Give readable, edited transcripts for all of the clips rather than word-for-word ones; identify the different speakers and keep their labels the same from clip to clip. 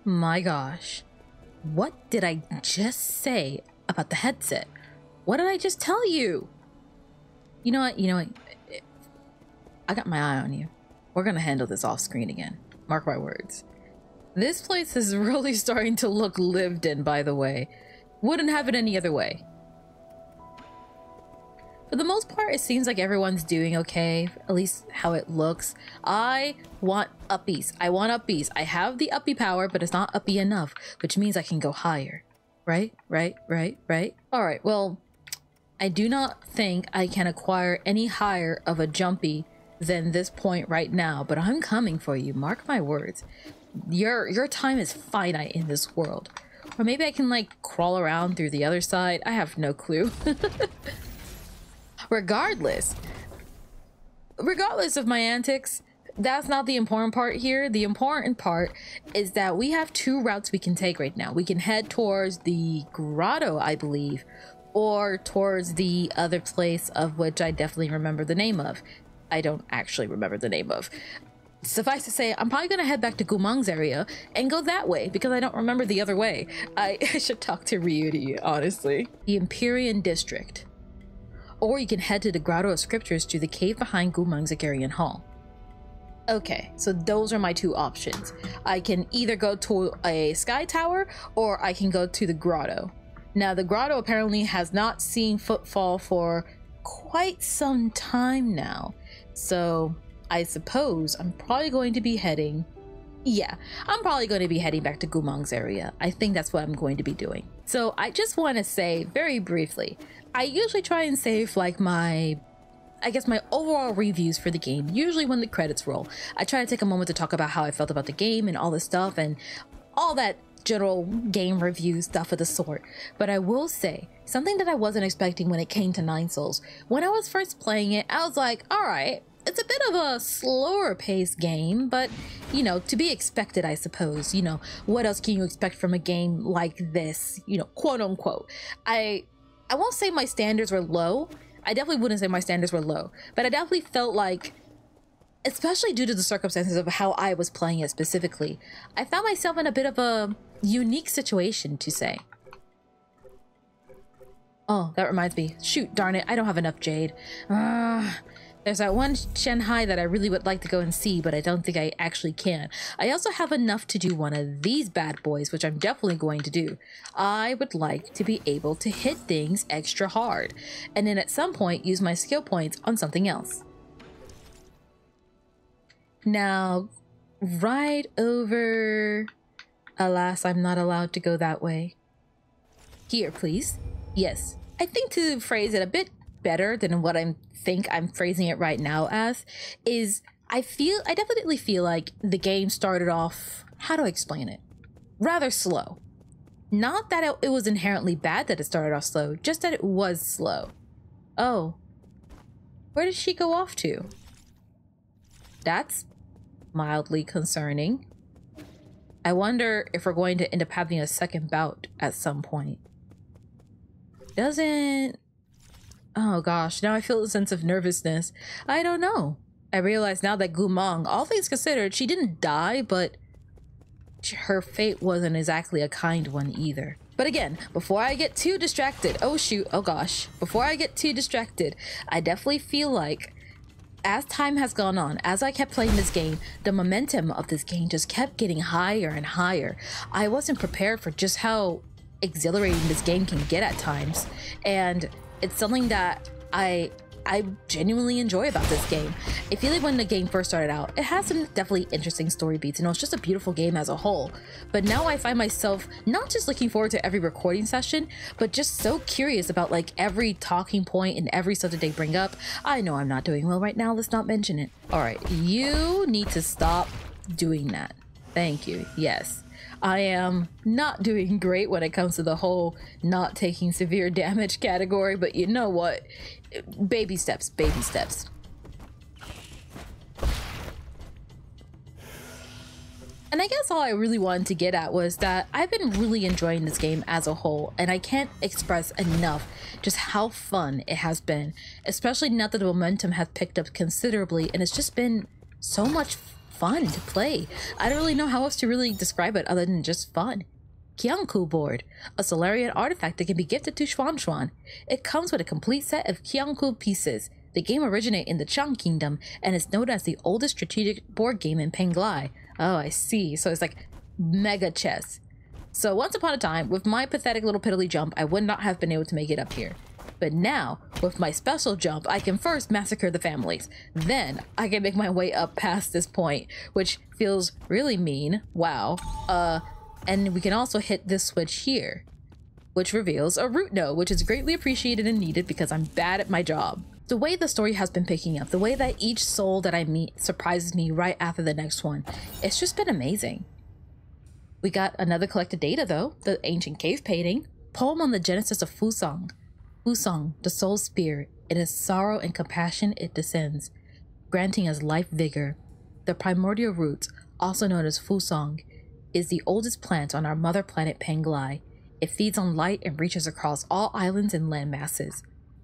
Speaker 1: My gosh. What did I just say about the headset? What did I just tell you? You know what? I got my eye on you. We're gonna handle this off screen again. Mark my words. This place is really starting to look lived in, by the way. Wouldn't have it any other way. For the most part, it seems like everyone's doing okay, at least how it looks. I want uppies. I have the uppy power, but it's not uppy enough, which means I can go higher. Right? All right, well, I do not think I can acquire any higher of a jumpy than this point right now, but I'm coming for you. Mark my words. Your time is finite in this world. Or maybe I can like crawl around through the other side. I have no clue. Regardless of my antics, that's not the important part here. The important part is that we have two routes we can take right now. We can head towards the grotto, I believe, or towards the other place of which I definitely remember the name of. I don't actually remember the name of. Suffice to say, I'm probably gonna head back to Gumang's area and go that way because I don't remember the other way. I should talk to Ryuji, honestly. The Empyrean District. Or you can head to the Grotto of Scriptures to the cave behind Gumang's Agarian Hall. Okay, so those are my two options. I can either go to a sky tower or I can go to the grotto. Now, the grotto apparently has not seen footfall for quite some time now. So I suppose I'm probably going to be heading... Yeah, I'm probably going to be heading back to Gumang's area. I think that's what I'm going to be doing. So I just want to say very briefly, I usually try and save like my overall reviews for the game. Usually when the credits roll, I try to take a moment to talk about how I felt about the game and all this stuff and all that general game review stuff of the sort. But I will say something that I wasn't expecting when it came to Nine Souls. When I was first playing it, I was like, all right, it's a bit of a slower paced game, but you know, to be expected, I suppose. You know, what else can you expect from a game like this, you know, quote unquote. I won't say my standards were low. I definitely wouldn't say my standards were low, but I definitely felt like, especially due to the circumstances of how I was playing it specifically, I found myself in a bit of a unique situation, to say. Oh, that reminds me. Shoot, darn it, I don't have enough jade. There's that one Shanghai that I really would like to go and see, but I don't think I actually can. I also have enough to do one of these bad boys, which I'm definitely going to do. I would like to be able to hit things extra hard, and then at some point use my skill points on something else. Now, right over... Alas, I'm not allowed to go that way. Here, please. Yes, I think to phrase it a bit better than what I'm phrasing it right now as is I definitely feel like the game started off, how do I explain it, rather slow. Not that it was inherently bad that it started off slow, just that it was slow. Oh, where did she go off to? That's mildly concerning. I wonder if we're going to end up having a second bout at some point. Oh gosh, now I feel a sense of nervousness. I don't know. I realize now that Gumang, all things considered, she didn't die, but her fate wasn't exactly a kind one either. But again, before I get too distracted, oh shoot, oh gosh, before I get too distracted, I definitely feel like as time has gone on, as I kept playing this game, the momentum of this game just kept getting higher and higher. I wasn't prepared for just how exhilarating this game can get at times, and it's something that I genuinely enjoy about this game. I feel like when the game first started out, it has some definitely interesting story beats, and it was just a beautiful game as a whole. But now I find myself not just looking forward to every recording session, but just so curious about like every talking point and every subject they bring up. I know I'm not doing well right now, let's not mention it. All right, you need to stop doing that. Thank you, yes. I am not doing great when it comes to the whole not taking severe damage category, but you know what? Baby steps, baby steps. And I guess all I really wanted to get at was that I've been really enjoying this game as a whole, and I can't express enough just how fun it has been, especially now that the momentum has picked up considerably, and it's just been so much fun to play. I don't really know how else to really describe it other than just fun. Qiangku board, a Solarian artifact that can be gifted to Xuan Xuan. It comes with a complete set of Qiangku pieces. The game originated in the Chang Kingdom and is known as the oldest strategic board game in Penglai. Oh, I see. So it's like mega chess. So once upon a time, with my pathetic little piddly jump, I would not have been able to make it up here. But now, with my special jump, I can first massacre the families. Then, I can make my way up past this point, which feels really mean. Wow. And we can also hit this switch here, which reveals a root node, which is greatly appreciated and needed because I'm bad at my job. The way the story has been picking up, the way that each soul that I meet surprises me right after the next one, it's just been amazing. We got another collected data though, the ancient cave painting, poem on the genesis of Fusang. Fusang, the soul spirit, in its sorrow and compassion it descends, granting us life vigor. The primordial roots, also known as Fusang, is the oldest plant on our mother planet Penglai. It feeds on light and reaches across all islands and land masses.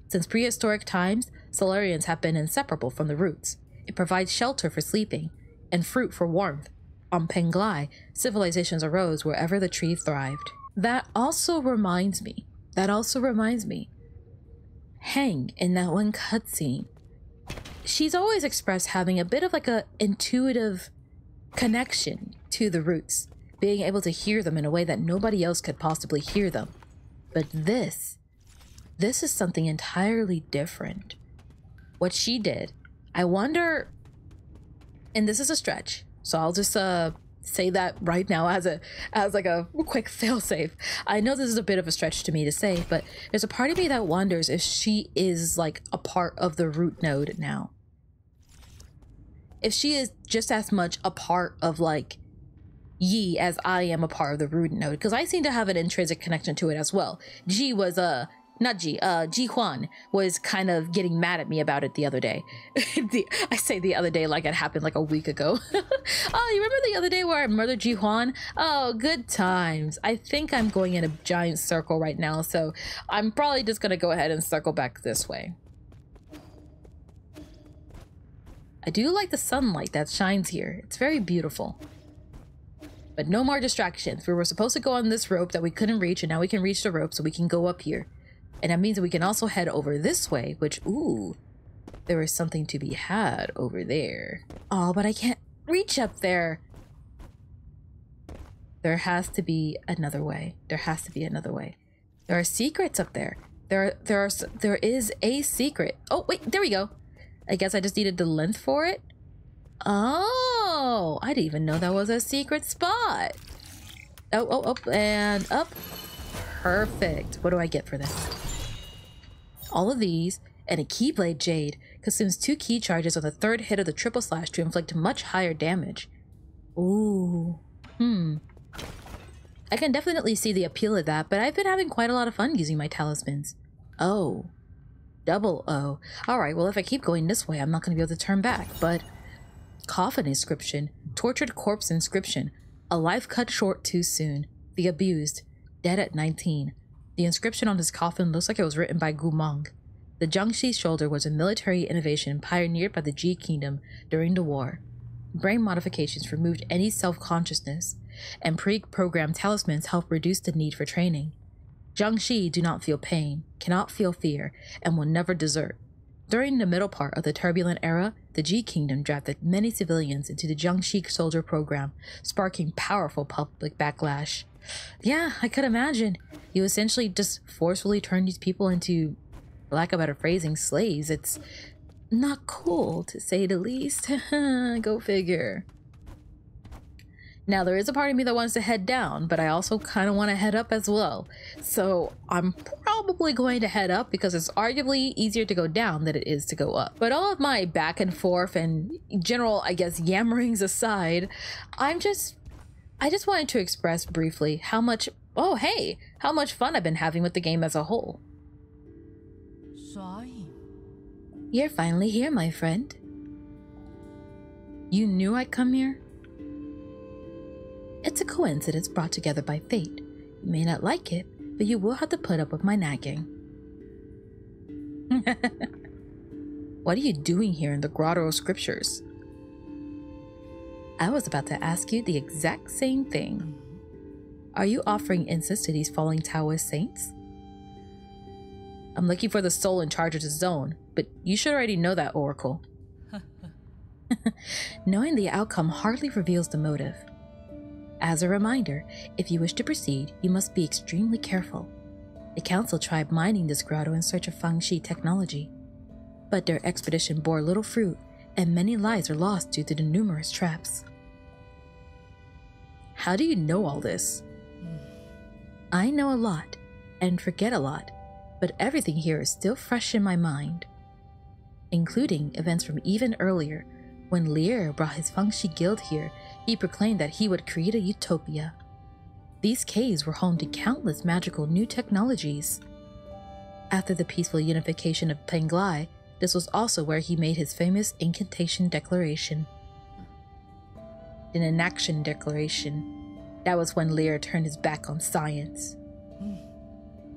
Speaker 1: Since prehistoric times, Solarians have been inseparable from the roots. It provides shelter for sleeping and fruit for warmth. On Penglai, civilizations arose wherever the tree thrived. That also reminds me. Hang, in that one cutscene, she's always expressed having a bit of like a intuitive connection to the roots, being able to hear them in a way that nobody else could possibly hear them. But this is something entirely different. What she did, I wonder, and this is a stretch, so I'll just say that right now as like a quick failsafe. I know this is a bit of a stretch to me to say, but there's a part of me that wonders if she is like a part of the root node now. If she is just as much a part of like Yi as I am a part of the root node, because I seem to have an intrinsic connection to it as well. Ji was Ji Huan was kind of getting mad at me about it the other day. I say the other day like it happened like a week ago. Oh, you remember the other day where I murdered Ji Huan? Oh, good times. I think I'm going in a giant circle right now, so I'm probably just gonna go ahead and circle back this way. I do like the sunlight that shines here. It's very beautiful. But no more distractions. We were supposed to go on this rope that we couldn't reach, and now we can reach the rope so we can go up here. And that means that we can also head over this way, which, ooh, there is something to be had over there. Oh, but I can't reach up there. There has to be another way. There has to be another way. There are secrets up there. There is a secret. Oh, wait, there we go. I guess I just needed the length for it. Oh, I didn't even know that was a secret spot. Oh, and up. Perfect. What do I get for this? All of these and a Keyblade Jade consumes 2 key charges on the 3rd hit of the triple slash to inflict much higher damage. Ooh. I can definitely see the appeal of that, but I've been having quite a lot of fun using my talismans. Oh. Double O. Alright, well if I keep going this way, I'm not going to be able to turn back, but... Coffin inscription. Tortured corpse inscription. A life cut short too soon. The abused. Dead at 19. The inscription on his coffin looks like it was written by Gu Meng. The Jiangxi shoulder was a military innovation pioneered by the Ji Kingdom during the war. Brain modifications removed any self-consciousness, and pre-programmed talismans help reduce the need for training. Jiangxi do not feel pain, cannot feel fear, and will never desert. During the middle part of the turbulent era, the Ji Kingdom drafted many civilians into the Jiangxi soldier program, sparking powerful public backlash. Yeah, I could imagine. You essentially just forcefully turn these people into, for lack of better phrasing, slaves. It's not cool, to say the least. Go figure. Now, there is a part of me that wants to head down, but I also kind of want to head up as well. So I'm probably going to head up because it's arguably easier to go down than it is to go up. But all of my back and forth and general, I guess, yammerings aside, I just wanted to express briefly how much, oh hey, how much fun I've been having with the game as a whole. You're finally here, my friend. You knew I'd come here? It's a coincidence brought together by fate. You may not like it, but you will have to put up with my nagging. What are you doing here in the Grotto of Scriptures? I was about to ask you the exact same thing. Are you offering incense to these falling Taoist saints? I'm looking for the soul in charge of the zone, but you should already know that, Oracle. Knowing the outcome hardly reveals the motive. As a reminder, if you wish to proceed, you must be extremely careful. The council tried mining this grotto in search of Fangxi technology, but their expedition bore little fruit, and many lives are lost due to the numerous traps. How do you know all this? I know a lot, and forget a lot, but everything here is still fresh in my mind, including events from even earlier. When Lear brought his Fangxi guild here, he proclaimed that he would create a utopia. These caves were home to countless magical new technologies. After the peaceful unification of Penglai, this was also where he made his famous incantation declaration. An inaction declaration. That was when Lear turned his back on science.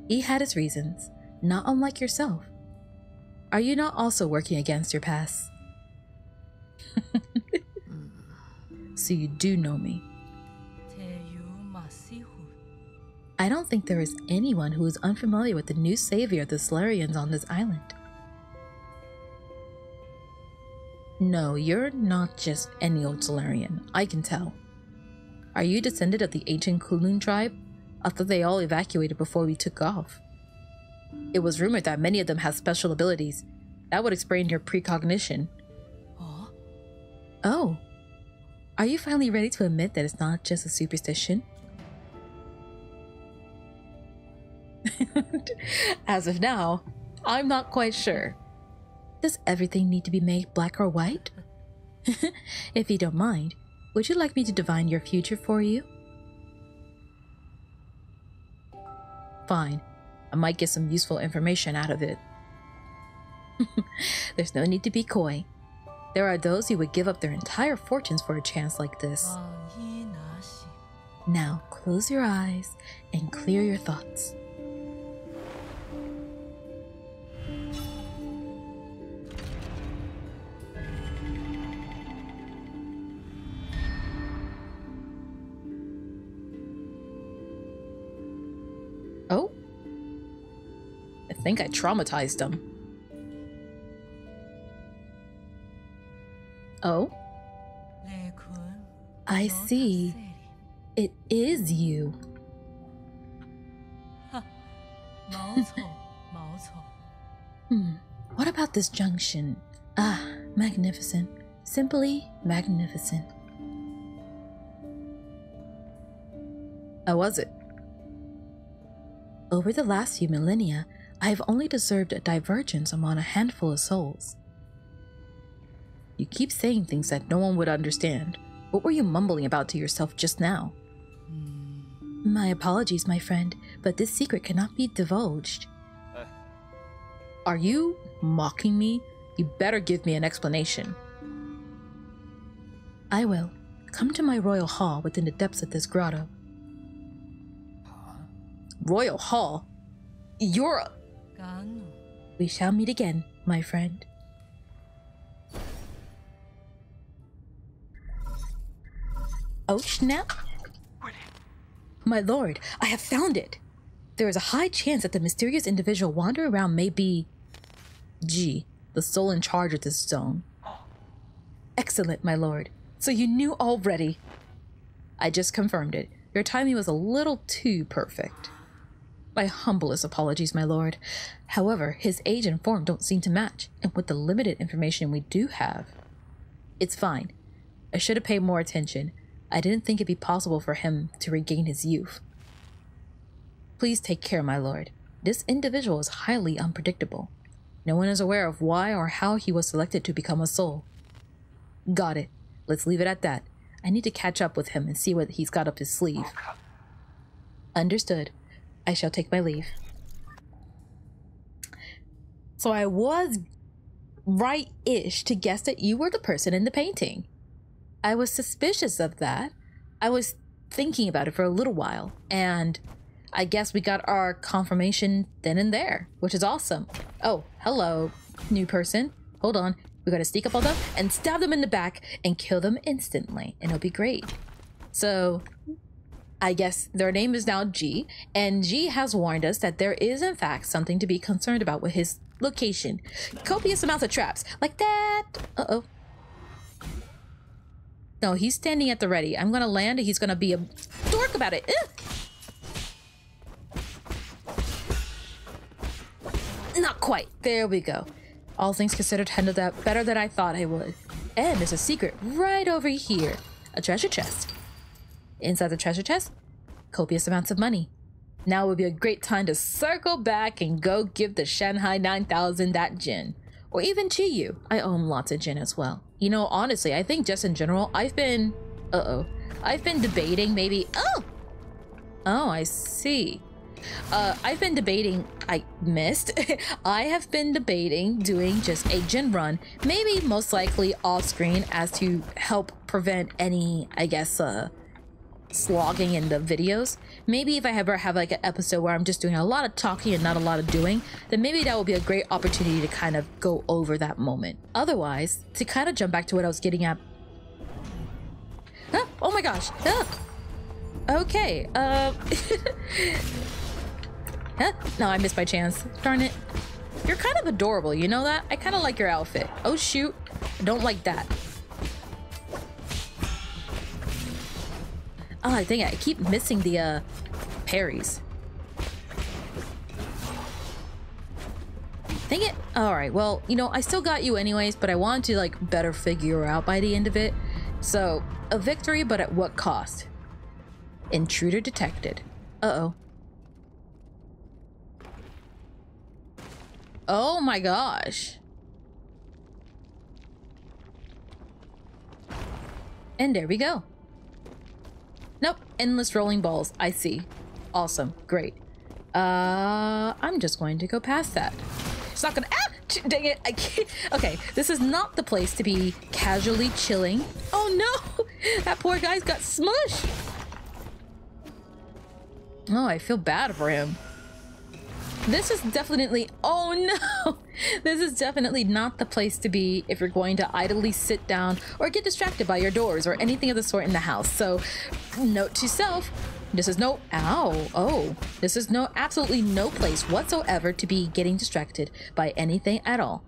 Speaker 1: He had his reasons, not unlike yourself. Are you not also working against your past? So you do know me. I don't think there is anyone who is unfamiliar with the new savior of the Solarians on this island. No, you're not just any old Solarian, I can tell. Are you descended of the ancient Kulun tribe? I thought they all evacuated before we took off. It was rumored that many of them have special abilities. That would explain your precognition. Oh. Are you finally ready to admit that it's not just a superstition? As of now, I'm not quite sure. Does everything need to be made black or white? If you don't mind, would you like me to divine your future for you? Fine. I might get some useful information out of it. There's no need to be coy. There are those who would give up their entire fortunes for a chance like this. Now close your eyes and clear your thoughts. Oh? I think I traumatized them. Oh? I see. It is you. What about this junction? Ah, magnificent. Simply magnificent. How was it? Over the last few millennia, I have only observed a divergence among a handful of souls. You keep saying things that no one would understand. What were you mumbling about to yourself just now? My apologies, my friend, but this secret cannot be divulged. Are you mocking me? You better give me an explanation. I will. Come to my royal hall within the depths of this grotto. Royal hall? You're a... We shall meet again, my friend. Oh snap! My lord, I have found it! There is a high chance that the mysterious individual wandering around may be... G, the soul in charge of this zone. Excellent, my lord. So you knew already. I just confirmed it. Your timing was a little too perfect. My humblest apologies, my lord. However, his age and form don't seem to match, and with the limited information we do have... It's fine. I should have paid more attention. I didn't think it'd be possible for him to regain his youth. Please take care, my lord. This individual is highly unpredictable. No one is aware of why or how he was selected to become a soul. Got it. Let's leave it at that. I need to catch up with him and see what he's got up his sleeve. Understood. I shall take my leave. So I was right-ish to guess that you were the person in the painting. I was suspicious of that. I was thinking about it for a little while, and I guess we got our confirmation then and there, which is awesome. Oh, hello, new person. Hold on. We're gonna sneak up on them and stab them in the back and kill them instantly, and it'll be great. So I guess their name is now G, and G has warned us that there is in fact something to be concerned about with his location. Copious amounts of traps like that. Uh-oh. No, he's standing at the ready. I'm gonna land and he's gonna be a dork about it. Not quite. There we go. All things considered, handled that better than I thought I would. And there's a secret right over here. A treasure chest. Inside the treasure chest, copious amounts of money. Now would be a great time to circle back and go give the Shanghai 9000 that gin. Or even Chiyu. I owe him lots of gin as well. You know, honestly, I think just in general, I've been debating maybe... Oh, I see. I've been debating... I missed. I have been debating doing just a gin run. Maybe most likely off screen as to help prevent any, I guess, slogging in the videos. Maybe if I ever have like an episode where I'm just doing a lot of talking and not a lot of doing, then maybe that will be a great opportunity to kind of go over that moment. Otherwise, to kind of jump back to what I was getting at. Oh my gosh. Okay. No, I missed my chance. Darn it. You're kind of adorable, you know that? I kind of like your outfit. Oh shoot. I don't like that. Oh, I think I keep missing the parries. Dang it. Alright, well, you know, I still got you anyways, but I wanted to like better figure out by the end of it. So, a victory, but at what cost? Intruder detected. Uh-oh. Oh my gosh. And there we go. Nope, endless rolling balls. I see. Awesome, great. I'm just going to go past that. It's not gonna. Dang it! I can't. Okay, this is not the place to be casually chilling. Oh no! That poor guy's got smushed. Oh, I feel bad for him. This is definitely. Oh no! This is definitely not the place to be if you're going to idly sit down or get distracted by your doors or anything of the sort in the house. So, note to self, this is no, ow, oh, this is no, absolutely no place whatsoever to be getting distracted by anything at all.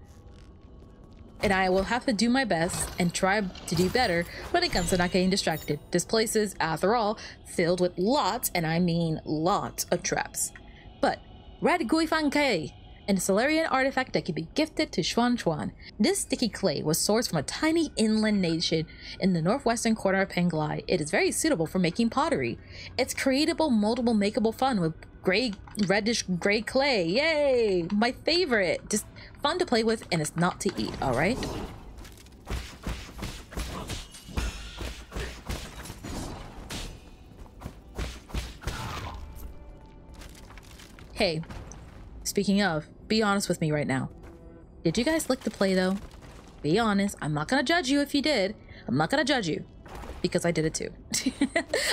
Speaker 1: And I will have to do my best and try to do better when it comes to not getting distracted. This place is, after all, filled with lots, and I mean lots of traps. But, Red Guifan Kei, and a Solarian artifact that can be gifted to Xuan Xuan. This sticky clay was sourced from a tiny inland nation in the northwestern corner of Penglai. It is very suitable for making pottery. It's creatable, moldable, makeable fun with reddish gray clay. Yay! My favorite. Just fun to play with, and it's not to eat, alright? Hey, speaking of, be honest with me right now. Did you guys lick the Play-Doh? Be honest. I'm not gonna judge you if you did. I'm not gonna judge you. Because I did it too.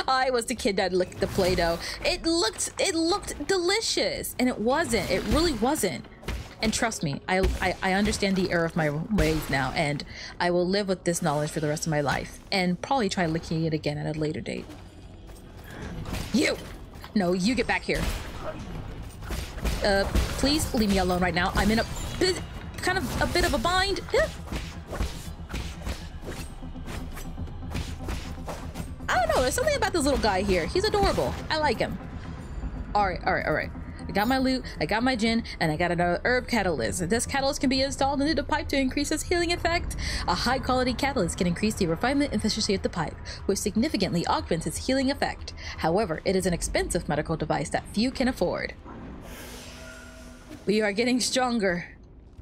Speaker 1: I was the kid that licked the Play-Doh. It looked delicious. And it wasn't. It really wasn't. And trust me, I understand the error of my ways now. And I will live with this knowledge for the rest of my life. And probably try licking it again at a later date. You! No, you get back here. Please leave me alone right now. I'm in a bit of a bind. I don't know. There's something about this little guy here. He's adorable. I like him. All right. I got my loot, I got my gin, and I got another herb catalyst. This catalyst can be installed into the pipe to increase its healing effect. A high-quality catalyst can increase the refinement and efficiency of the pipe, which significantly augments its healing effect. However, it is an expensive medical device that few can afford. We are getting stronger.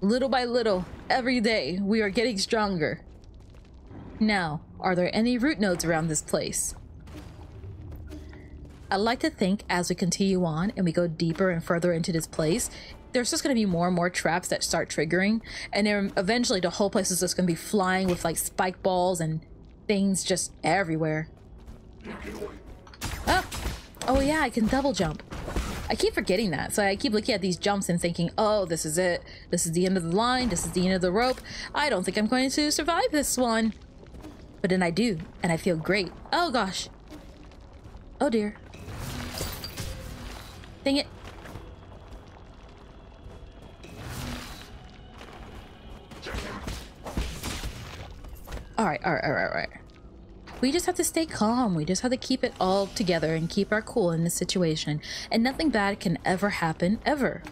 Speaker 1: Little by little, every day, we are getting stronger. Now, are there any root nodes around this place? I'd like to think as we continue on and we go deeper and further into this place, there's just going to be more and more traps that start triggering, and then eventually the whole place is just going to be flying with like spike balls and things just everywhere. Oh yeah, I can double jump. I keep forgetting that. So I keep looking at these jumps and thinking, oh, this is it. This is the end of the line. This is the end of the rope. I don't think I'm going to survive this one. But then I do, and I feel great. Oh gosh. Oh dear. Dang it. Alright. We just have to stay calm. We just have to keep it all together and keep our cool in this situation. And nothing bad can ever happen, ever.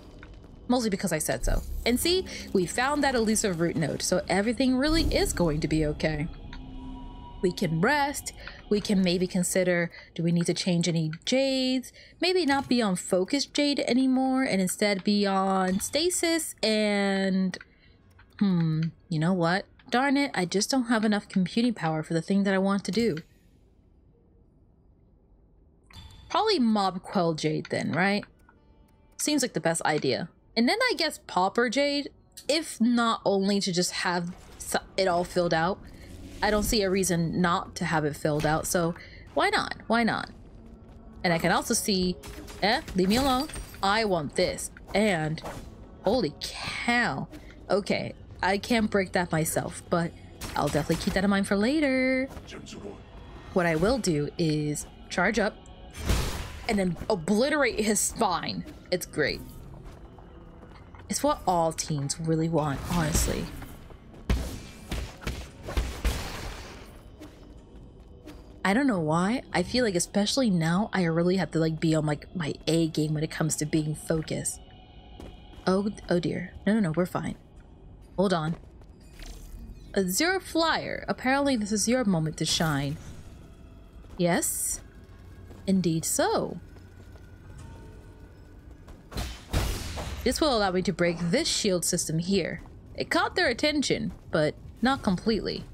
Speaker 1: Mostly because I said so. And see, we found that elusive root node, so everything really is going to be okay. We can rest. We can maybe consider, do we need to change any jades? Maybe not be on focus jade anymore and instead be on stasis and... you know what? Darn it, I just don't have enough computing power for the thing that I want to do. Probably mob quell jade then, right? Seems like the best idea. And then I guess pauper jade, if not only to just have it all filled out. I don't see a reason not to have it filled out, so why not? Why not? And I can also see, leave me alone. I want this. And holy cow. Okay, I can't break that myself, but I'll definitely keep that in mind for later. What I will do is charge up and then obliterate his spine. It's great. It's what all teens really want, honestly. I don't know why. I feel like especially now, I really have to like be on like my A game when it comes to being focused. Oh dear. No, we're fine. Hold on. A zero flyer. Apparently this is your moment to shine. Yes? Indeed so. This will allow me to break this shield system here. It caught their attention, but not completely.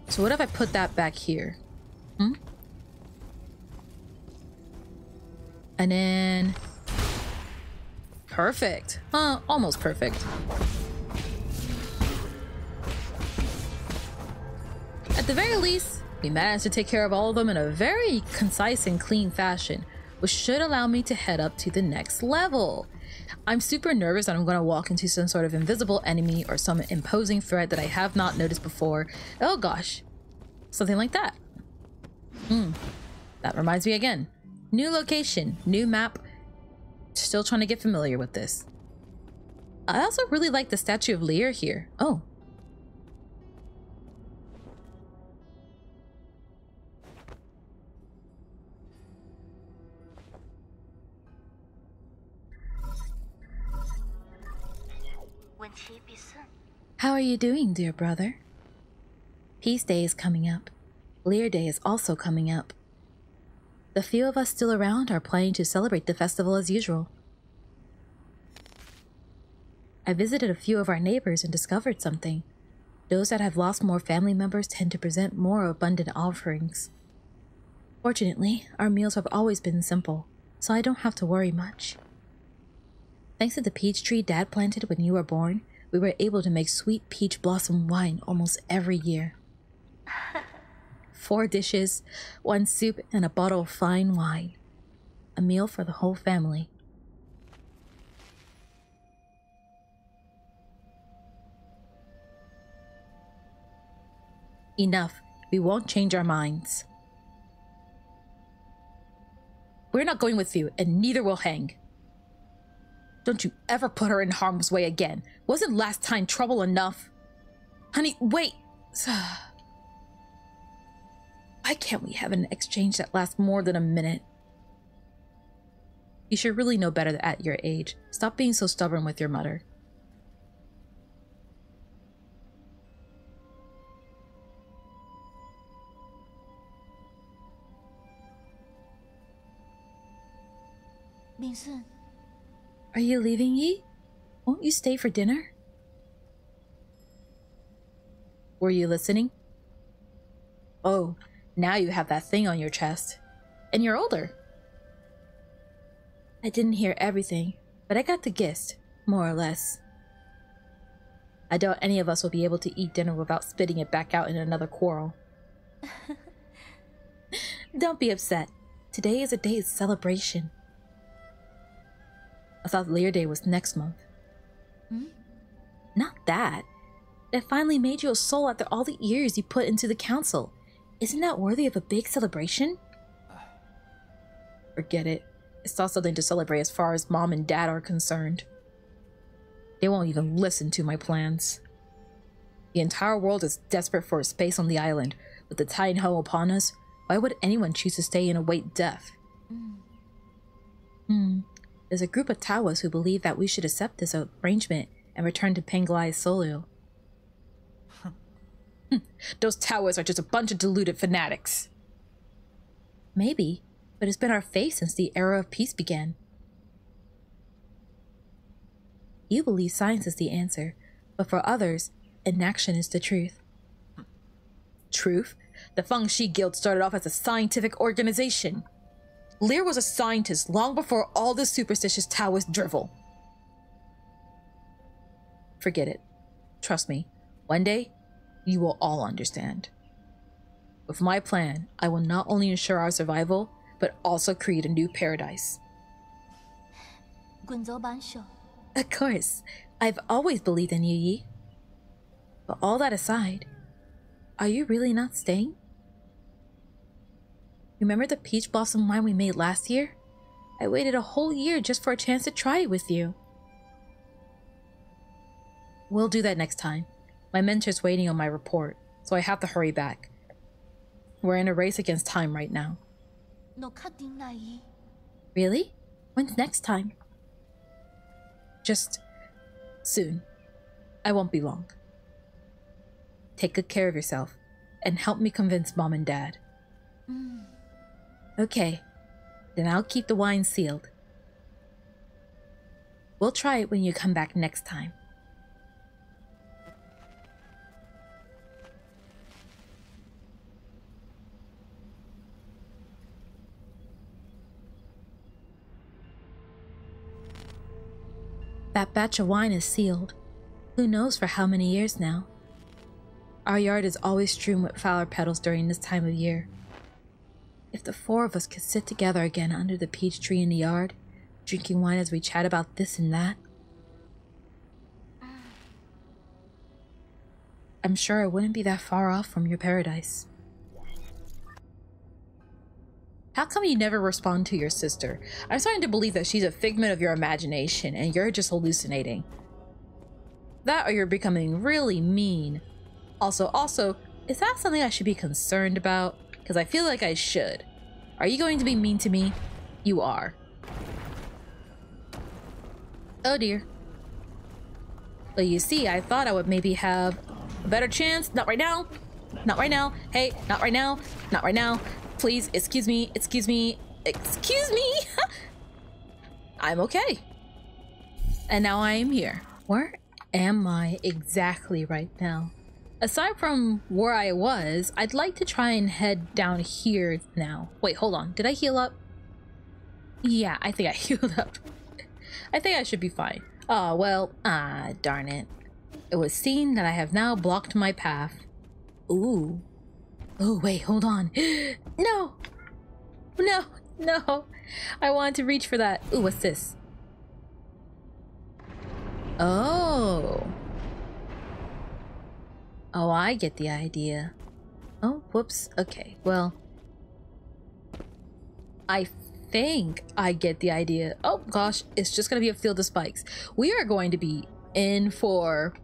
Speaker 1: So what if I put that back here? And then... perfect. Almost perfect. At the very least, we managed to take care of all of them in a very concise and clean fashion, which should allow me to head up to the next level. I'm super nervous that I'm going to walk into some sort of invisible enemy or some imposing threat that I have not noticed before. Oh gosh. Something like that. That reminds me again. New location, new map. Still trying to get familiar with this. I also really like the statue of Lear here. Oh. How are you doing, dear brother? Peace Day is coming up. Lear Day is also coming up. The few of us still around are planning to celebrate the festival as usual. I visited a few of our neighbors and discovered something. Those that have lost more family members tend to present more abundant offerings. Fortunately, our meals have always been simple, so I don't have to worry much. Thanks to the peach tree Dad planted when you were born, we were able to make sweet peach blossom wine almost every year. 4 dishes, 1 soup, and a bottle of fine wine. A meal for the whole family. Enough. We won't change our minds. We're not going with you, and neither will Hang. Don't you ever put her in harm's way again. Wasn't last time trouble enough? Honey, wait! Why can't we have an exchange that lasts more than a minute? You should really know better at your age. Stop being so stubborn with your mother. Are you leaving, Yi? Won't you stay for dinner? Were you listening? Oh, now you have that thing on your chest. And you're older. I didn't hear everything, but I got the gist, more or less. I doubt any of us will be able to eat dinner without spitting it back out in another quarrel. Don't be upset. Today is a day of celebration. I thought Lear Day was next month. Not that. It finally made you a soul after all the years you put into the council. Isn't that worthy of a big celebration? Forget it. It's not something to celebrate as far as Mom and Dad are concerned. They won't even listen to my plans. The entire world is desperate for a space on the island. With the tide and hell upon us, why would anyone choose to stay and await death? There's a group of Tawas who believe that we should accept this arrangement and return to Penglai's Solio. Those Tawas are just a bunch of deluded fanatics. Maybe, but it's been our faith since the era of peace began. You believe science is the answer, but for others, inaction is the truth. Truth? The Feng Shi Guild started off as a scientific organization. Lear was a scientist long before all this superstitious Taoist drivel. Forget it. Trust me, one day, you will all understand. With my plan, I will not only ensure our survival, but also create a new paradise. Of course, I've always believed in you, Yi. But all that aside, are you really not staying? Remember the peach blossom wine we made last year? I waited a whole year just for a chance to try it with you. We'll do that next time. My mentor's waiting on my report, so I have to hurry back. We're in a race against time right now. Really? When's next time? Just soon. I won't be long. Take good care of yourself, and help me convince Mom and Dad. Okay, then I'll keep the wine sealed. We'll try it when you come back next time. That batch of wine is sealed. Who knows for how many years now? Our yard is always strewn with flower petals during this time of year. If the four of us could sit together again under the peach tree in the yard, drinking wine as we chat about this and that, I'm sure I wouldn't be that far off from your paradise. How come you never respond to your sister? I'm starting to believe that she's a figment of your imagination and you're just hallucinating. That or you're becoming really mean. Also, is that something I should be concerned about? Because I feel like I should. Are you going to be mean to me? You are. Oh dear. Well, you see, I thought I would maybe have a better chance. Not right now. Not right now. Hey, not right now. Not right now. Please, excuse me, excuse me, excuse me! I'm okay. And now I am here. Where am I exactly right now? Aside from where I was, I'd like to try and head down here now. Wait, hold on. Did I heal up? Yeah, I think I healed up. I think I should be fine. Oh, well, darn it. It was seen that I have now blocked my path. Ooh. Oh, wait, hold on. No! No, no. I wanted to reach for that. Ooh, what's this? Oh. Oh, I get the idea. Oh, whoops. Okay, well. I think I get the idea. Oh, gosh, it's just gonna be a field of spikes. We are going to be in for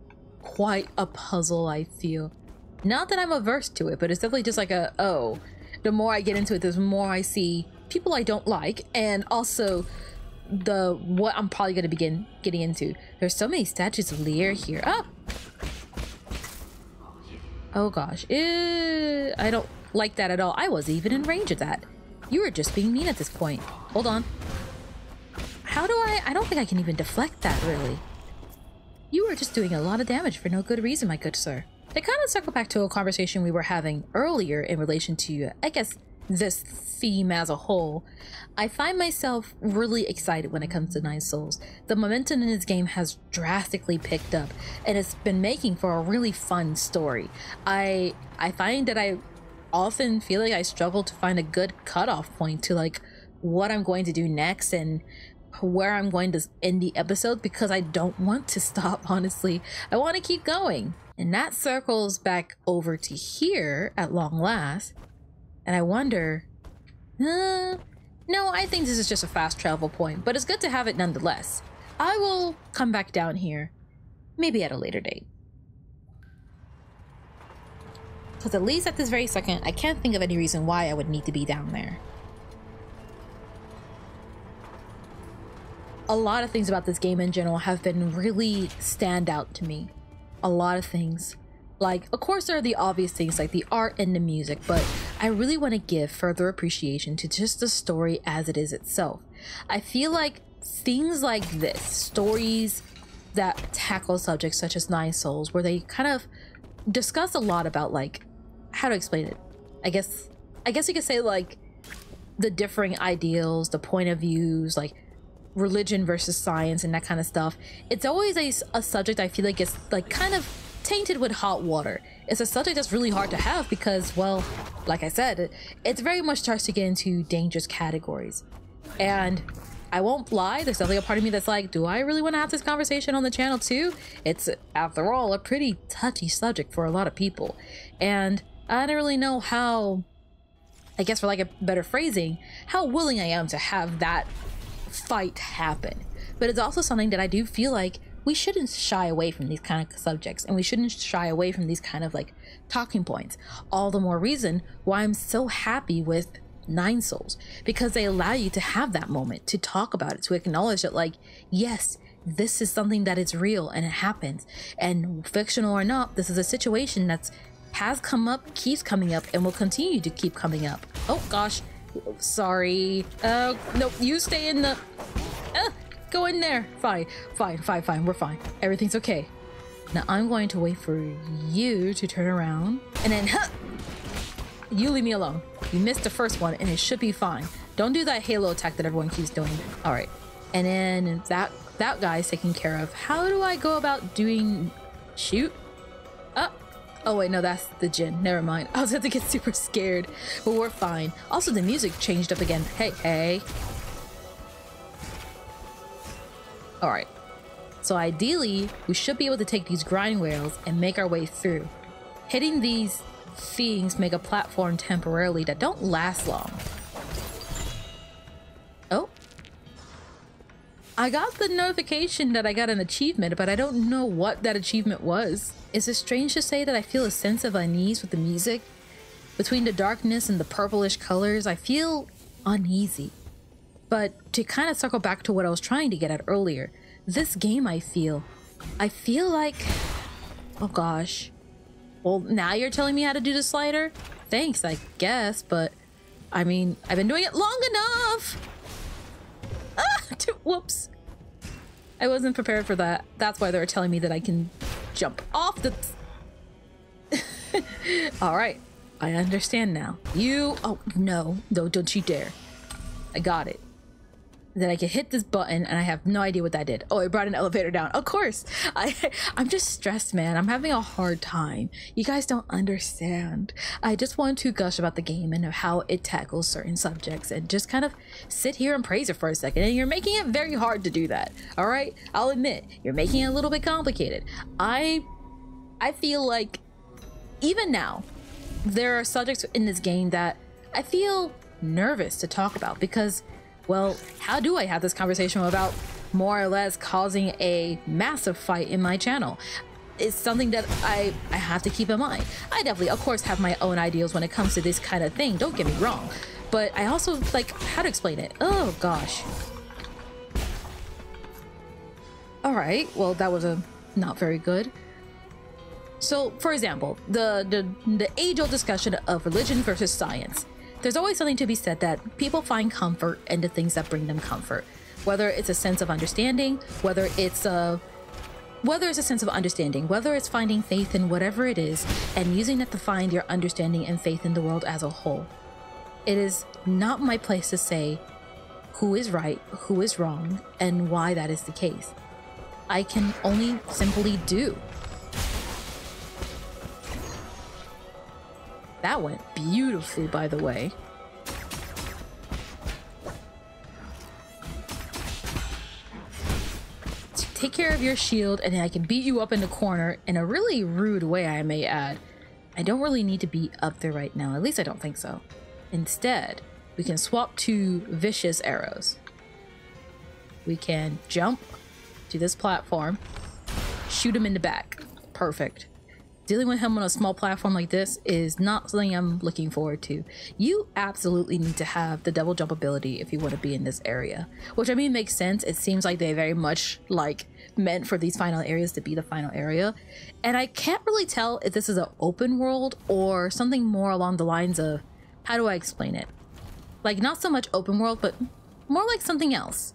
Speaker 1: quite a puzzle, I feel. Not that I'm averse to it, but it's definitely just like a, oh, the more I get into it, the more I see people I don't like, and also what I'm probably going to begin getting into. There's so many statues of Lear here. Oh! Oh gosh. I don't like that at all. I wasn't even in range of that. You were just being mean at this point. Hold on. How do I don't think I can even deflect that, really. You were just doing a lot of damage for no good reason, my good sir. They kind of circle back to a conversation we were having earlier in relation to, I guess, this theme as a whole. I find myself really excited when it comes to Nine Souls. The momentum in this game has drastically picked up, and it's been making for a really fun story. I find that I often feel like I struggle to find a good cutoff point to like what I'm going to do next and where I'm going to end the episode, because I don't want to stop, honestly. I want to keep going. And that circles back over to here at long last. And I wonder, no, I think this is just a fast travel point, but it's good to have it nonetheless. I will come back down here, maybe at a later date. Because at least at this very second, I can't think of any reason why I would need to be down there. A lot of things about this game in general have been really stand out to me. A lot of things. Like, of course there are the obvious things like the art and the music, but I really want to give further appreciation to just the story as it is itself. I feel like things like this, stories that tackle subjects such as Nine Souls, where they kind of discuss a lot about, like, how to explain it? I guess you could say like the differing ideals, the point of views, like religion versus science and that kind of stuff. It's always a subject I feel like it's like kind of tainted with hot water. It's a subject that's really hard to have because, well, like I said, it very much starts to get into dangerous categories. And I won't lie, there's definitely a part of me that's like, do I really want to have this conversation on the channel too? It's, after all, a pretty touchy subject for a lot of people. And I don't really know how, I guess for like a better phrasing, how willing I am to have that fight happen. But it's also something that I do feel like we shouldn't shy away from these kind of subjects, and we shouldn't shy away from these kind of like talking points. All the more reason why I'm so happy with Nine Souls, because they allow you to have that moment to talk about it, to acknowledge that, like, yes, this is something that is real and it happens, and fictional or not, this is a situation that's has come up, keeps coming up, and will continue to keep coming up. Oh gosh, sorry. Nope, you stay in the go in there. Fine, we're fine, everything's okay. Now I'm going to wait for you to turn around, and then you leave me alone. You missed the first one and it should be fine. Don't do that halo attack that everyone keeps doing. All right, and then that guy's taken care of. How do I go about doing shoot? Oh wait, no, that's the Jinn. Never mind. I was about to get super scared, but we're fine. Also, the music changed up again. Hey. All right. So ideally, we should be able to take these grind rails and make our way through. Hitting these things make a platform temporarily that don't last long. Oh. I got the notification that I got an achievement, but I don't know what that achievement was. Is it strange to say that I feel a sense of unease with the music? Between the darkness and the purplish colors, I feel uneasy. But to kind of circle back to what I was trying to get at earlier, this game I feel like, oh gosh. Well, now you're telling me how to do the slider? Thanks, I guess, but I mean, I've been doing it long enough! Whoops. I wasn't prepared for that. That's why they were telling me that I can jump off the... Alright, I understand now. Oh, no, don't you dare. I got it. Then I can hit this button and I have no idea what that did. Oh, it brought an elevator down. Of course. I'm just stressed, man. I'm having a hard time. You guys don't understand. I just want to gush about the game and how it tackles certain subjects and just kind of sit here and praise it for a second. And you're making it very hard to do that. All right? I'll admit, you're making it a little bit complicated. I feel like even now, there are subjects in this game that I feel nervous to talk about because, well, how do I have this conversation without more or less causing a massive fight in my channel? It's something that I have to keep in mind. I definitely, of course, have my own ideals when it comes to this kind of thing, don't get me wrong. But I also, like, how to explain it? Oh, gosh. Alright, well, that was not very good. So, for example, the age-old discussion of religion versus science. There's always something to be said that people find comfort in the things that bring them comfort. Whether it's a sense of understanding, whether it's finding faith in whatever it is, and using it to find your understanding and faith in the world as a whole. It is not my place to say who is right, who is wrong, and why that is the case. I can only simply do. That went beautifully, by the way. Take care of your shield, and then I can beat you up in the corner in a really rude way, I may add. I don't really need to be up there right now. At least I don't think so. Instead, we can swap to vicious arrows. We can jump to this platform, shoot him in the back. Perfect. Dealing with him on a small platform like this is not something I'm looking forward to. You absolutely need to have the double jump ability if you want to be in this area. Which, I mean, makes sense. It seems like they very much, like, meant for these final areas to be the final area. And I can't really tell if this is an open world or something more along the lines of, how do I explain it? Like, not so much open world, but more like something else.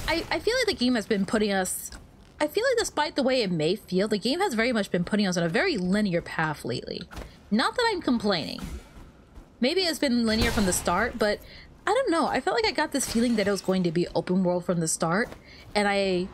Speaker 1: I feel like the game has been putting us... I feel like despite the way it may feel, the game has very much been putting us on a very linear path lately. Not that I'm complaining. Maybe it's been linear from the start, but I don't know. I felt like I got this feeling that it was going to be open world from the start, and I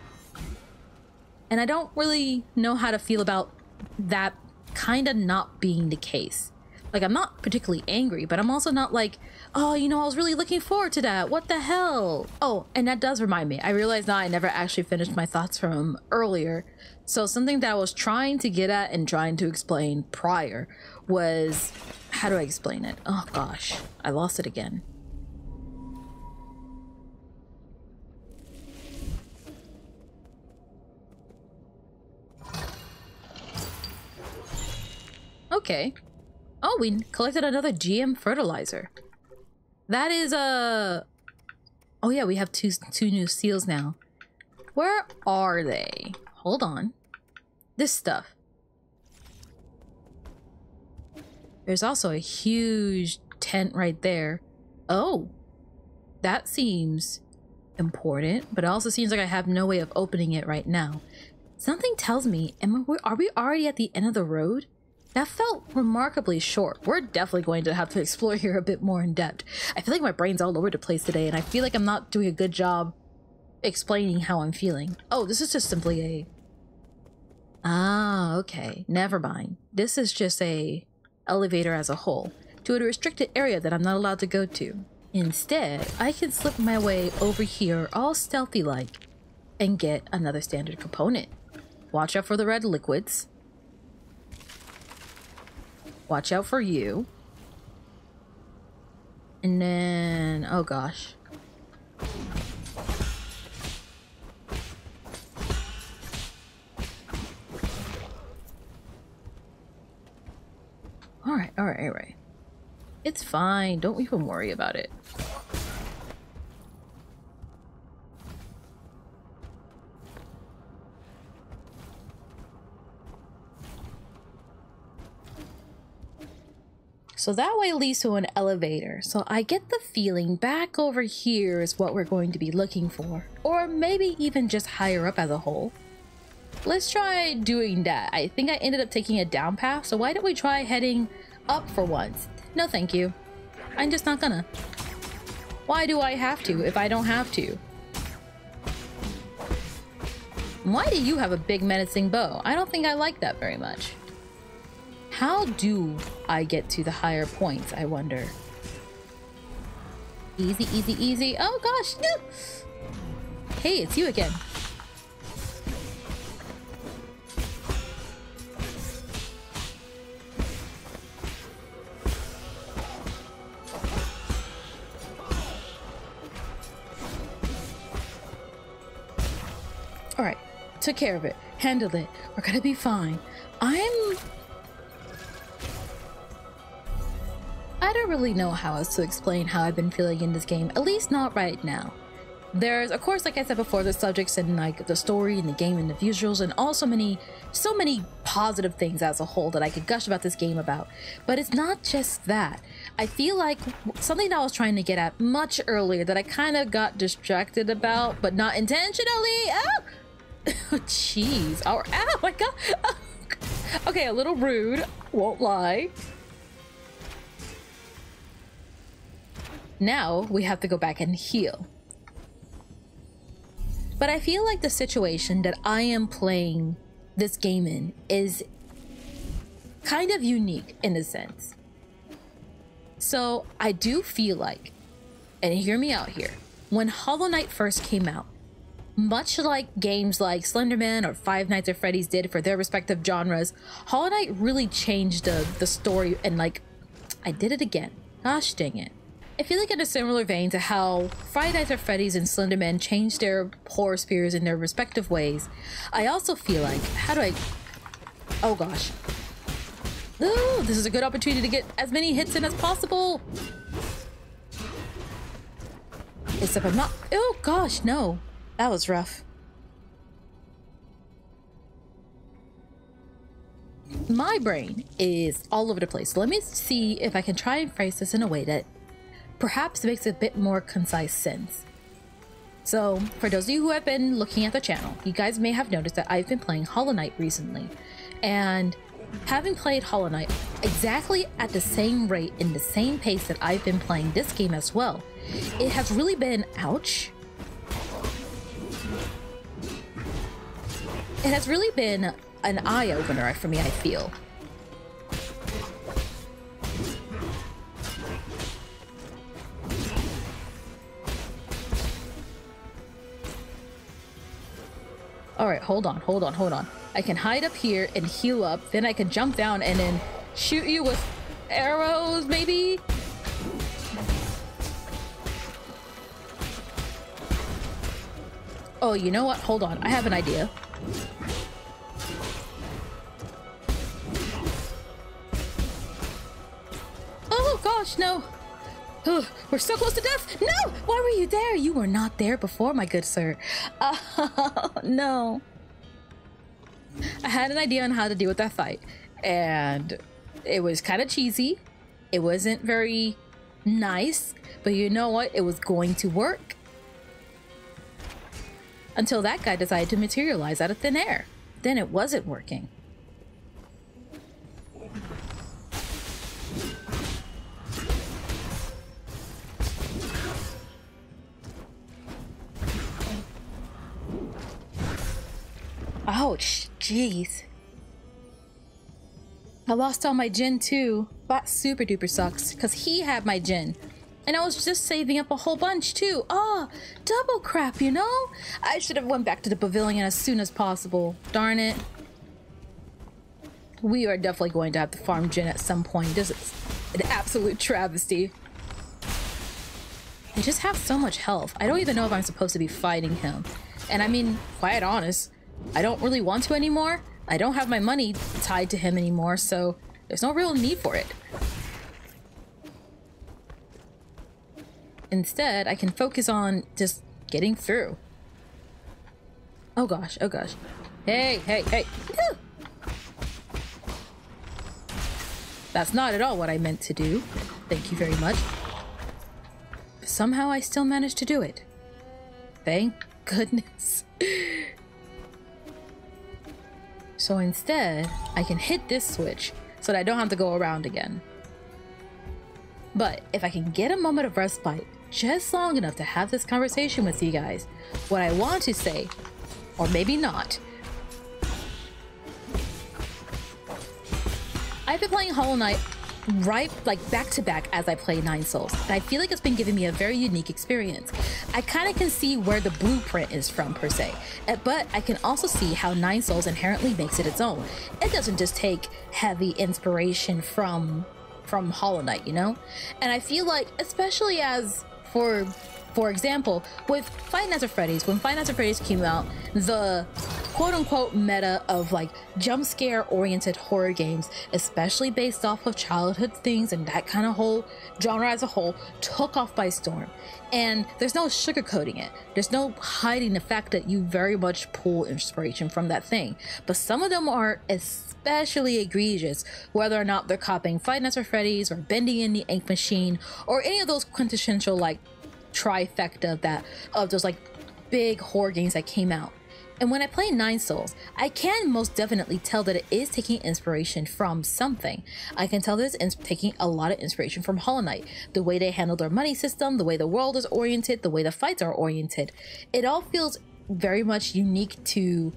Speaker 1: don't really know how to feel about that kind of not being the case. Like, I'm not particularly angry, but I'm also not like, oh, you know, I was really looking forward to that. What the hell? Oh, and that does remind me. I realized now I never actually finished my thoughts from earlier. So something that I was trying to get at and trying to explain prior was, how do I explain it? Oh gosh, I lost it again. Okay. Oh, we collected another GM fertilizer. That is oh yeah, we have two new seals now. Where are they? Hold on. This stuff. There's also a huge tent right there. Oh, that seems important, but it also seems like I have no way of opening it right now. Something tells me, are we already at the end of the road? That felt remarkably short. We're definitely going to have to explore here a bit more in depth. I feel like my brain's all over the place today, and I feel like I'm not doing a good job explaining how I'm feeling. Oh, this is just simply a... Ah, okay. Never mind. This is just a elevator as a whole to a restricted area that I'm not allowed to go to. Instead, I can slip my way over here all stealthy-like and get another standard component. Watch out for the red liquids. Watch out for you. And then... oh gosh. Alright. It's fine. Don't even worry about it. So that way leads to an elevator. So I get the feeling back over here is what we're going to be looking for. Or maybe even just higher up as a whole. Let's try doing that. I think I ended up taking a down path, so why don't we try heading up for once? No thank you. I'm just not gonna. Why do I have to if I don't have to? Why do you have a big menacing bow? I don't think I like that very much. How do I get to the higher points, I wonder? Easy, easy, easy. Oh gosh, no! Hey, it's you again. Alright, took care of it. Handled it. We're gonna be fine. I don't really know how else to explain how I've been feeling in this game, at least not right now. There's, of course, like I said before, the subjects and like the story and the game and the visuals and all so many positive things as a whole that I could gush about this game about. But it's not just that. I feel like something that I was trying to get at much earlier that I kind of got distracted about, but not intentionally. Oh, jeez. Oh my god. Oh. Okay, a little rude, won't lie. Now we have to go back and heal. But I feel like the situation that I am playing this game in is kind of unique in a sense. So I do feel like, and hear me out here, when Hollow Knight first came out, much like games like Slender Man or Five Nights at Freddy's did for their respective genres, Hollow Knight really changed the story. And like, I did it again. Gosh dang it. I feel like in a similar vein to how Five Nights at Freddy's and Slender Man changed their horror spheres in their respective ways, I also feel like, how do I... Oh gosh. Ooh, this is a good opportunity to get as many hits in as possible. Except I'm not... Oh gosh, no. That was rough. My brain is all over the place. Let me see if I can try and phrase this in a way that perhaps makes a bit more concise sense. So, for those of you who have been looking at the channel, you guys may have noticed that I've been playing Hollow Knight recently. And having played Hollow Knight exactly at the same rate, in the same pace that I've been playing this game as well, it has really been, ouch. It has really been an eye-opener for me, I feel. Alright, hold on. I can hide up here and heal up, then I can jump down and then shoot you with arrows, maybe? Oh, you know what? Hold on, I have an idea. Oh gosh, no! Ugh, we're so close to death! No! Why were you there? You were not there before, my good sir. No. I had an idea on how to deal with that fight, and it was kind of cheesy. It wasn't very nice, but you know what? It was going to work. Until that guy decided to materialize out of thin air. Then it wasn't working. Ouch, jeez. I lost all my Jin too. That super duper sucks, because he had my Jin. And I was just saving up a whole bunch too. Ah, double crap, you know? I should have went back to the pavilion as soon as possible. Darn it. We are definitely going to have to farm Jin at some point. This is an absolute travesty. I just have so much health. I don't even know if I'm supposed to be fighting him. And I mean, quite honest, I don't really want to anymore. I don't have my money tied to him anymore, so there's no real need for it. Instead, I can focus on just getting through. Oh gosh, oh gosh. Hey, hey, hey. Woo! That's not at all what I meant to do. Thank you very much. Somehow I still managed to do it. Thank goodness. So instead, I can hit this switch so that I don't have to go around again. But if I can get a moment of respite just long enough to have this conversation with you guys, what I want to say, or maybe not. I've been playing Hollow Knight right back to back as I play Nine Souls, and I feel like it's been giving me a very unique experience. I kind of can see where the blueprint is from per se, but I can also see how Nine Souls inherently makes it its own. It doesn't just take heavy inspiration from Hollow Knight, you know? And I feel like, especially as for example, with Five Nights at Freddy's, when Five Nights at Freddy's came out, the quote-unquote meta of like jump scare oriented horror games, especially based off of childhood things and that kind of whole genre as a whole, took off by storm. And there's no sugarcoating it. There's no hiding the fact that you very much pull inspiration from that thing. But some of them are especially egregious, whether or not they're copying Five Nights at Freddy's or bending in the ink machine or any of those quintessential like trifecta of those like big horror games that came out. And when I play Nine Souls, I can most definitely tell that it is taking inspiration from something. I can tell that it's taking a lot of inspiration from Hollow Knight. The way they handle their money system, the way the world is oriented, the way the fights are oriented. It all feels very much unique to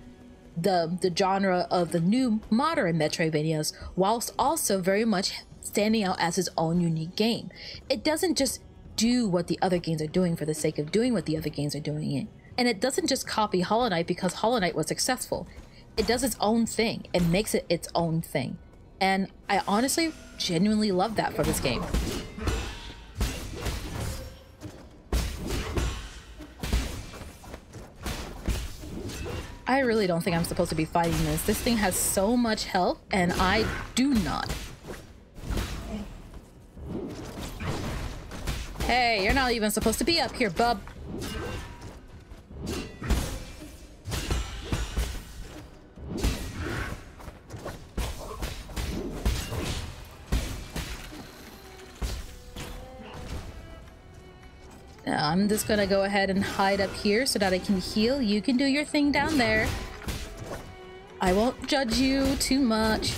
Speaker 1: the genre of the new modern Metroidvanias, whilst also very much standing out as its own unique game. It doesn't just do what the other games are doing for the sake of doing what the other games are doing it. And it doesn't just copy Hollow Knight because Hollow Knight was successful. It does its own thing. It makes it its own thing. And I honestly, genuinely love that for this game. I really don't think I'm supposed to be fighting this. This thing has so much health, and I do not. Hey, you're not even supposed to be up here, bub. Now, I'm just gonna go ahead and hide up here so that I can heal. You can do your thing down there. I won't judge you too much.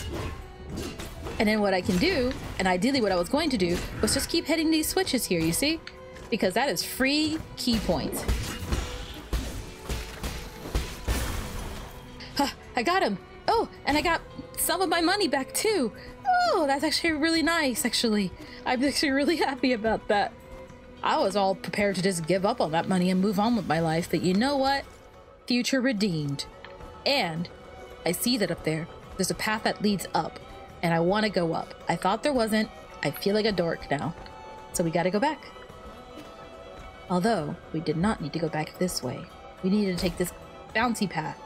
Speaker 1: And then what I can do, and ideally what I was going to do, was just keep hitting these switches here, you see? Because that is free key points. Huh, I got him! Oh, and I got some of my money back too! Oh, that's actually really nice, actually. I'm actually really happy about that. I was all prepared to just give up on that money and move on with my life, but you know what? Future redeemed. And I see that up there, there's a path that leads up. And I want to go up. I thought there wasn't. I feel like a dork now. So we gotta go back. Although, we did not need to go back this way. We needed to take this bouncy path.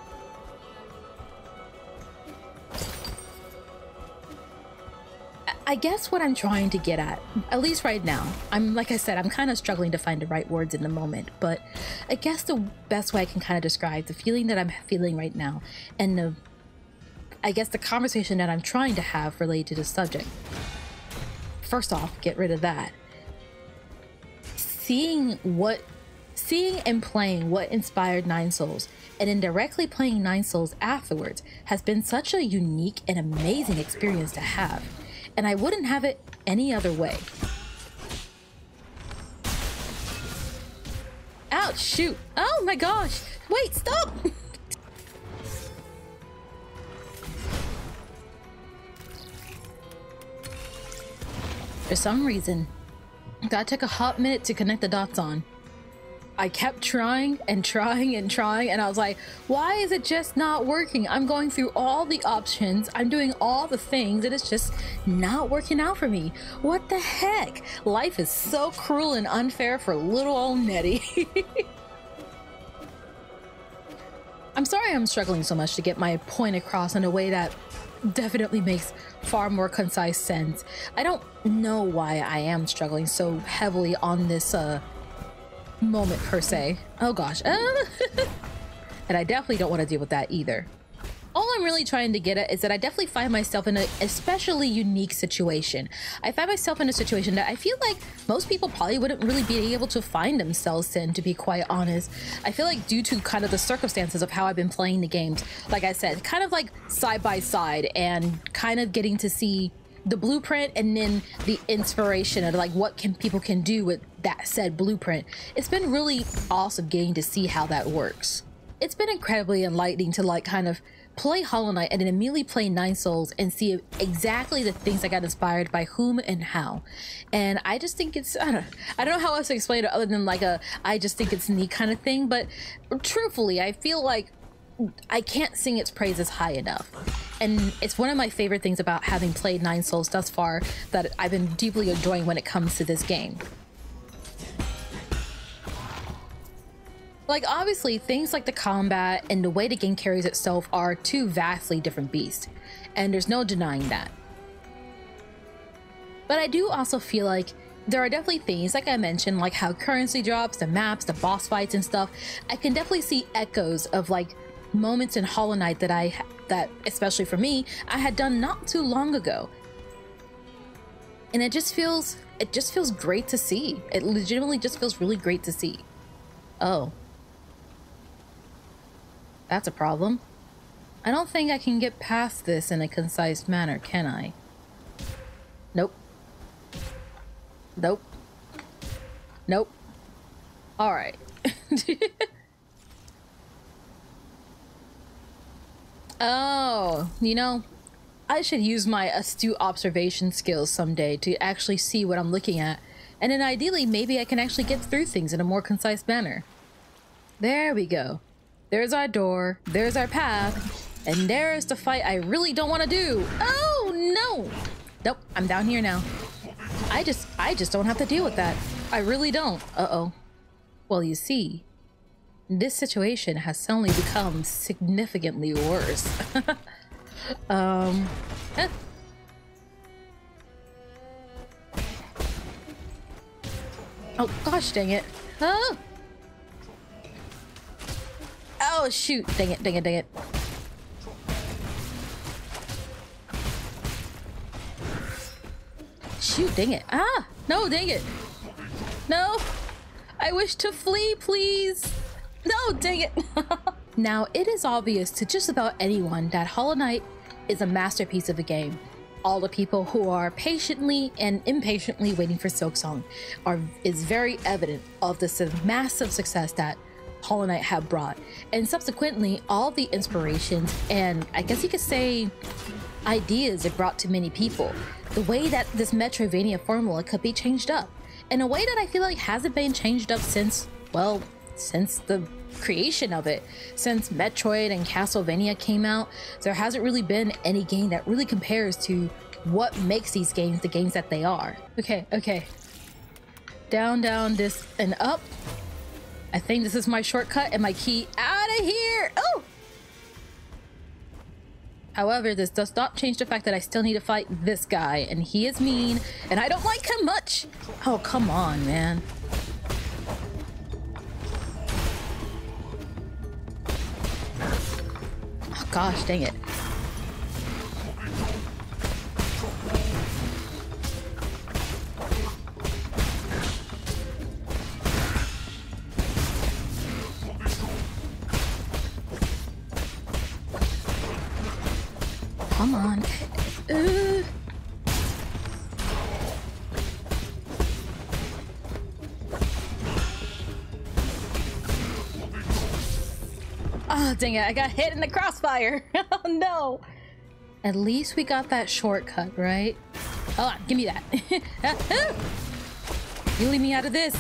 Speaker 1: I guess what I'm trying to get at least right now, like I said, I'm kind of struggling to find the right words in the moment, but I guess the best way I can kind of describe the feeling that I'm feeling right now, and I guess the conversation that I'm trying to have related to this subject. First off, get rid of that. Seeing and playing what inspired Nine Souls, and indirectly playing Nine Souls afterwards, has been such a unique and amazing experience to have. And I wouldn't have it any other way. Ouch, shoot. Oh my gosh. Wait, stop. For some reason, that took a hot minute to connect the dots on. I kept trying and trying and trying, and I was like, why is it just not working? I'm going through all the options, I'm doing all the things, and it's just not working out for me. What the heck? Life is so cruel and unfair for little old Netty. I'm sorry I'm struggling so much to get my point across in a way that definitely makes far more concise sense. I don't know why I am struggling so heavily on this moment per se. Oh gosh. And I definitely don't want to deal with that either. All I'm really trying to get at is that I definitely find myself in an especially unique situation. I find myself in a situation that I feel like most people probably wouldn't really be able to find themselves in, to be quite honest. I feel like due to kind of the circumstances of how I've been playing the games, like I said, kind of like side by side, and kind of getting to see the blueprint and then the inspiration of like what people can do with that said blueprint. It's been really awesome getting to see how that works. It's been incredibly enlightening to like kind of play Hollow Knight and then immediately play Nine Souls and see exactly the things I got inspired by whom and how. And I just think it's, I don't know how else to explain it other than like I just think it's neat kind of thing. But truthfully, I feel like I can't sing its praises high enough. And it's one of my favorite things about having played Nine Souls thus far that I've been deeply enjoying when it comes to this game. Like, obviously, things like the combat and the way the game carries itself are two vastly different beasts, and there's no denying that. But I do also feel like there are definitely things, like I mentioned, like how currency drops, the maps, the boss fights and stuff. I can definitely see echoes of like moments in Hollow Knight that especially for me, I had done not too long ago. And it just feels great to see. It legitimately just feels really great to see. Oh. That's a problem. I don't think I can get past this in a concise manner, can I? Nope. Nope. Nope. Alright. Oh, you know, I should use my astute observation skills someday to actually see what I'm looking at. And then ideally, maybe I can actually get through things in a more concise manner. There we go. There's our door, there's our path, and there's the fight I really don't want to do. Oh, no! Nope, I'm down here now. I just don't have to deal with that. I really don't. Uh-oh. Well, you see, this situation has suddenly become significantly worse. Eh. Oh, gosh dang it. Oh! Oh, shoot. Dang it, dang it, dang it. Shoot, dang it. Ah! No, dang it. No! I wish to flee, please. No, dang it. Now, it is obvious to just about anyone that Hollow Knight is a masterpiece of a game. All the people who are patiently and impatiently waiting for Silksong is very evident of this massive success that Hollow Knight have brought. And subsequently, all the inspirations and I guess you could say ideas it brought to many people. The way that this Metroidvania formula could be changed up. In a way that I feel like hasn't been changed up since, well, since the creation of it. Since Metroid and Castlevania came out, there hasn't really been any game that really compares to what makes these games the games that they are. Okay, okay. Down, down, this, and up. I think this is my shortcut and my key out of here. Oh! However, this does not change the fact that I still need to fight this guy, and he is mean, and I don't like him much. Oh, come on, man. Oh, gosh, dang it. Come on. Oh, dang it. I got hit in the crossfire. Oh, no. At least we got that shortcut, right? Hold on. Give me that. You leave me out of this.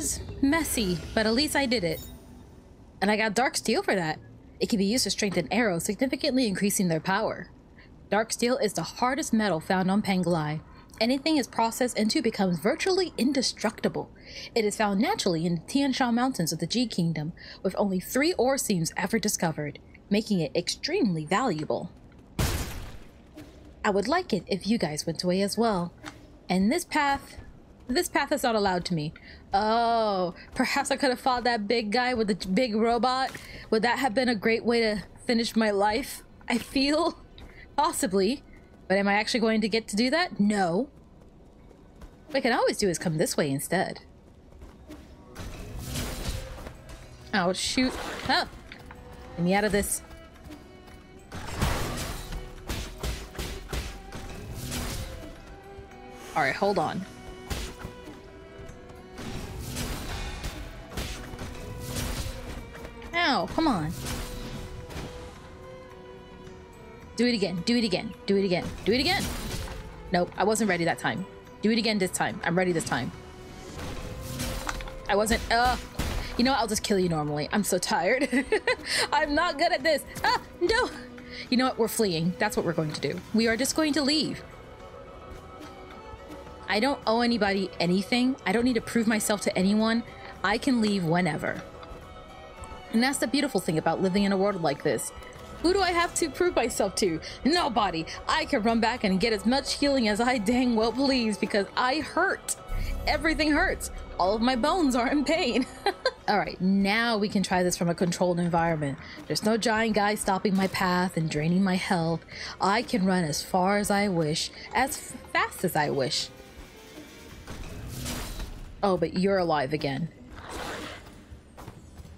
Speaker 1: was messy, but at least I did it. And I got dark steel for that. It can be used to strengthen arrows, significantly increasing their power. Dark steel is the hardest metal found on Pangalai. Anything is processed into becomes virtually indestructible. It is found naturally in the Tian Shan Mountains of the Ji Kingdom, with only 3 ore seams ever discovered, making it extremely valuable. I would like it if you guys went away as well. And this path is not allowed to me. Oh, perhaps I could have fought that big guy with the big robot. Would that have been a great way to finish my life? I feel possibly. But am I actually going to get to do that? No. What I can always do is come this way instead. Oh, shoot. Ah. Get me out of this. Alright, hold on. Ow, come on. Do it again, do it again, do it again, do it again. Nope, I wasn't ready that time. Do it again this time. I'm ready this time. I wasn't, you know what? I'll just kill you normally. I'm so tired. I'm not good at this. Ah, no. You know what? We're fleeing. That's what we're going to do. We are just going to leave. I don't owe anybody anything. I don't need to prove myself to anyone. I can leave whenever. And that's the beautiful thing about living in a world like this. Who do I have to prove myself to? Nobody. I can run back and get as much healing as I dang well please because I hurt. Everything hurts. All of my bones are in pain. All right, now we can try this from a controlled environment. There's no giant guy stopping my path and draining my health. I can run as far as I wish, as fast as I wish. Oh, but you're alive again.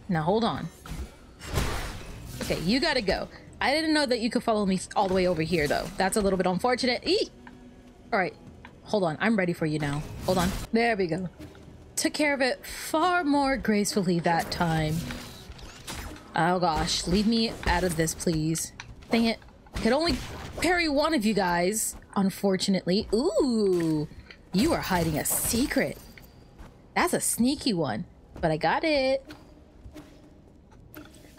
Speaker 1: Now hold on. Okay, you gotta go. I didn't know that you could follow me all the way over here, though. That's a little bit unfortunate. Eee! All right, hold on. I'm ready for you now. Hold on. There we go. Took care of it far more gracefully that time. Oh gosh, leave me out of this, please. Dang it. I could only parry one of you guys, unfortunately. Ooh, you are hiding a secret. That's a sneaky one, but I got it.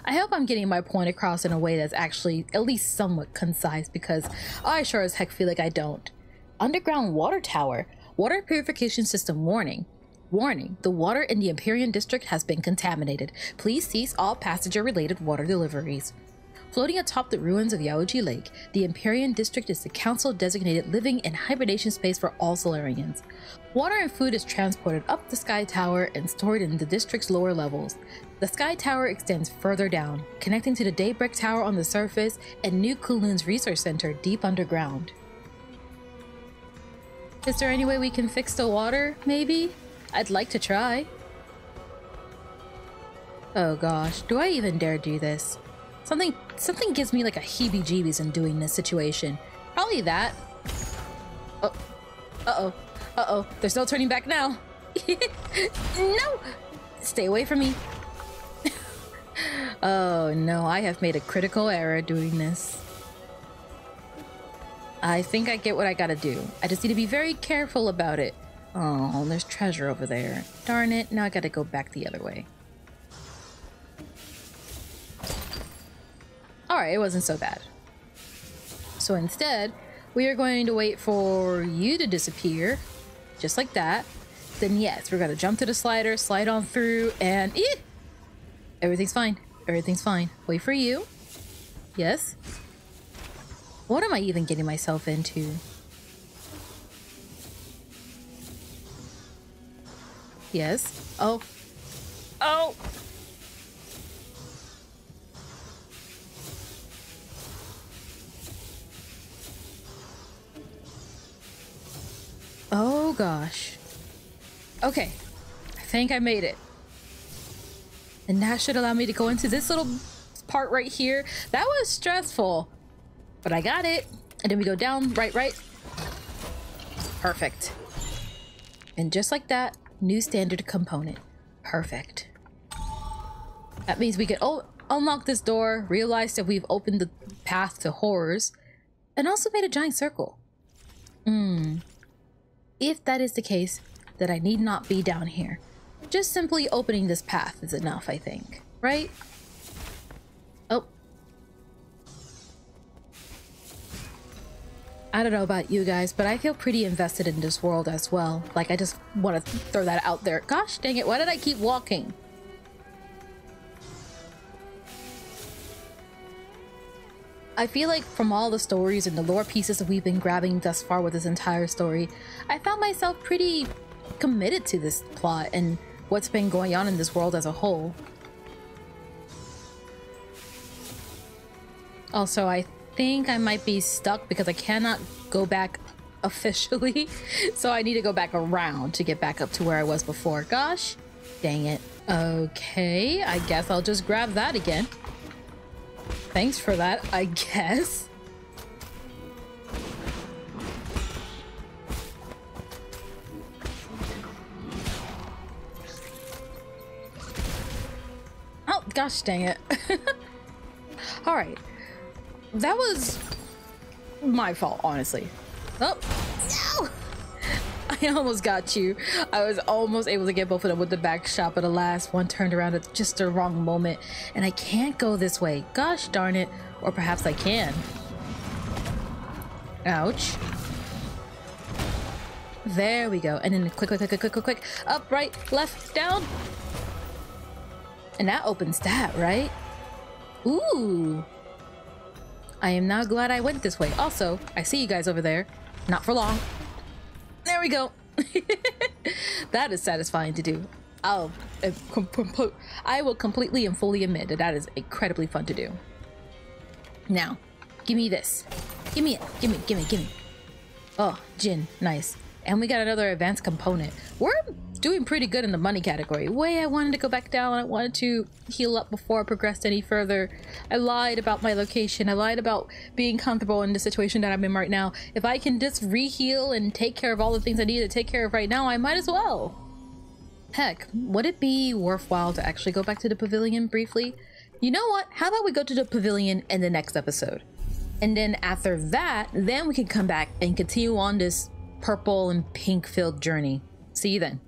Speaker 1: I hope I'm getting my point across in a way that's actually at least somewhat concise because I sure as heck feel like I don't. Underground water tower. Water purification system warning. Warning, the water in the Empyrean district has been contaminated. Please cease all passenger-related water deliveries. Floating atop the ruins of Yaoji Lake, the Empyrean district is the council-designated living and hibernation space for all Solarians. Water and food is transported up the Sky Tower and stored in the district's lower levels. The Sky Tower extends further down, connecting to the Daybreak Tower on the surface and New Kowloon's Research Center deep underground. Is there any way we can fix the water, maybe? I'd like to try. Oh gosh, do I even dare do this? Something gives me like a heebie-jeebies in doing this situation. Probably that. Oh. Uh-oh. Uh-oh. There's no turning back now. No! Stay away from me. Oh no, I have made a critical error doing this. I think I get what I gotta do. I just need to be very careful about it. Oh, there's treasure over there. Darn it, now I gotta go back the other way. Alright, it wasn't so bad. So instead, we are going to wait for you to disappear. Just like that. Then yes, we're gonna jump to the slider, slide on through, and everything's fine. Everything's fine. Wait for you. Yes. What am I even getting myself into? Yes. Oh. Oh! Oh gosh. Okay. I think I made it. And that should allow me to go into this little part right here. That was stressful. But I got it. And then we go down, right. Perfect. And just like that, new standard component. Perfect. That means we can unlock this door, realize that we've opened the path to horrors, and also made a giant circle. If that is the case, then I need not be down here. just simply opening this path is enough, I think, right? Oh. I don't know about you guys, but I feel pretty invested in this world as well. Like, I just want to throw that out there. Gosh dang it, why did I keep walking? I feel like from all the stories and the lore pieces that we've been grabbing thus far with this entire story, I found myself pretty committed to this plot and what's been going on in this world as a whole. Also, I think I might be stuck because I cannot go back officially, so I need to go back around to get back up to where I was before. Gosh, dang it. Okay, I guess I'll just grab that again. Thanks for that, I guess. Oh, gosh dang it. All right. That was my fault, honestly. Oh, no! I almost got you. I was almost able to get both of them with the back shot, but alas, one turned around at just the wrong moment, and I can't go this way. Gosh darn it. Or perhaps I can. Ouch. There we go. And then quick. Up, right, left, down. And that opens that, right? Ooh. I am now glad I went this way. Also, I see you guys over there. Not for long. There we go. That is satisfying to do. I will completely and fully admit that is incredibly fun to do. Now, give me this. Give me it. Gimme. Oh, Jin. Nice. And we got another advanced component. We're doing pretty good in the money category. I wanted to go back down. I wanted to heal up before I progressed any further. I lied about my location. I lied about being comfortable in the situation that I'm in right now. If I can just re-heal and take care of all the things I need to take care of right now, I might as well. Heck, would it be worthwhile to actually go back to the pavilion briefly? You know what? How about we go to the pavilion in the next episode? And then after that, then we can come back and continue on this purple and pink filled journey. See you then.